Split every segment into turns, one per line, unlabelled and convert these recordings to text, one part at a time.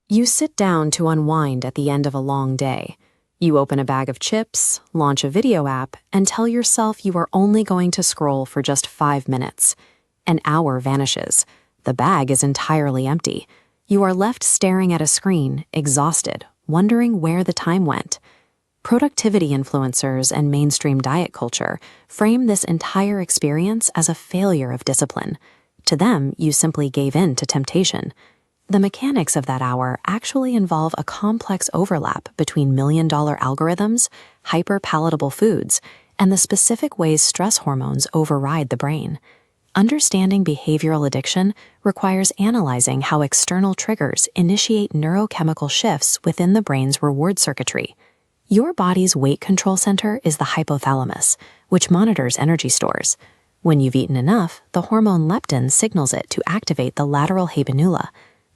You sit down to unwind at the end of a long day. You open a bag of chips, launch a video app, and tell yourself you are only going to scroll for just 5 minutes. An hour vanishes. The bag is entirely empty. You are left staring at a screen, exhausted, wondering where the time went. Productivity influencers and mainstream diet culture frame this entire experience as a failure of discipline. To them, you simply gave in to temptation. The mechanics of that hour actually involve a complex overlap between million-dollar algorithms, hyper-palatable foods, and the specific ways stress hormones override the brain. Understanding behavioral addiction requires analyzing how external triggers initiate neurochemical shifts within the brain's reward circuitry. Your body's weight control center is the hypothalamus, which monitors energy stores. When you've eaten enough, the hormone leptin signals it to activate the lateral habenula.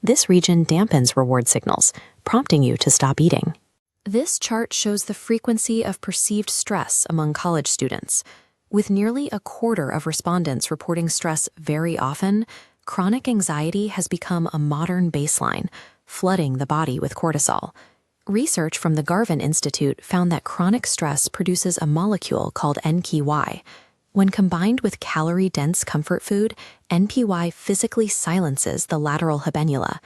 This region dampens reward signals, prompting you to stop eating. This chart shows the frequency of perceived stress among college students. With nearly a quarter of respondents reporting stress very often, chronic anxiety has become a modern baseline, flooding the body with cortisol. Research from the Garvan Institute found that chronic stress produces a molecule called NPY. When combined with calorie-dense comfort food, NPY physically silences the lateral habenula.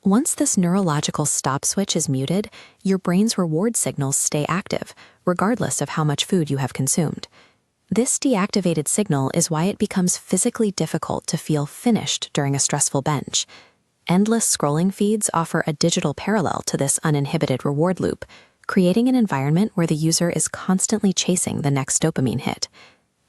Once this neurological stop switch is muted, your brain's reward signals stay active, regardless of how much food you have consumed. This deactivated signal is why it becomes physically difficult to feel finished during a stressful binge. Endless scrolling feeds offer a digital parallel to this uninhibited reward loop, creating an environment where the user is constantly chasing the next dopamine hit.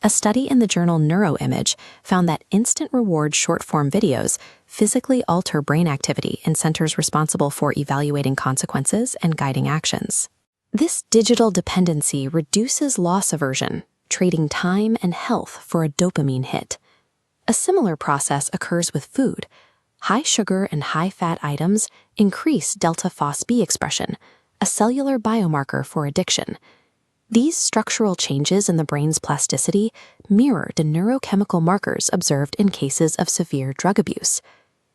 A study in the journal Neuroimage found that instant reward short-form videos physically alter brain activity in centers responsible for evaluating consequences and guiding actions. This digital dependency reduces loss aversion, trading time and health for a dopamine hit. A similar process occurs with food. High sugar and high fat items increase delta phos-B expression, a cellular biomarker for addiction. These structural changes in the brain's plasticity mirror the neurochemical markers observed in cases of severe drug abuse.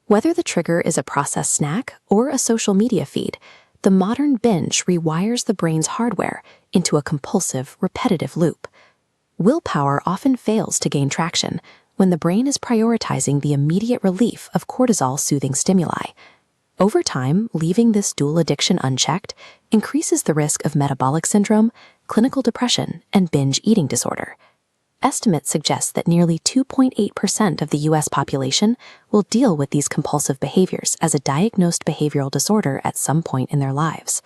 Whether the trigger is a processed snack or a social media feed, the modern binge rewires the brain's hardware into a compulsive, repetitive loop. Willpower often fails to gain traction when the brain is prioritizing the immediate relief of cortisol-soothing stimuli. Over time, leaving this dual addiction unchecked increases the risk of metabolic syndrome, clinical depression, and binge eating disorder. Estimates suggest that nearly 2.8% of the U.S. population will deal with these compulsive behaviors as a diagnosed behavioral disorder at some point in their lives.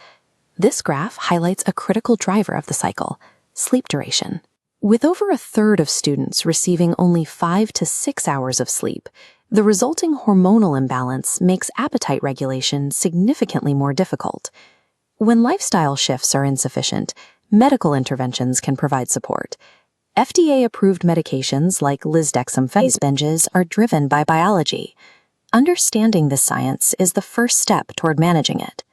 This graph highlights a critical driver of the cycle: sleep duration. With over a third of students receiving only 5 to 6 hours of sleep, the resulting hormonal imbalance makes appetite regulation significantly more difficult. When lifestyle shifts are insufficient, medical interventions can provide support. FDA-approved medications like lisdexamfetamine binges are driven by biology. Understanding this science is the first step toward managing it.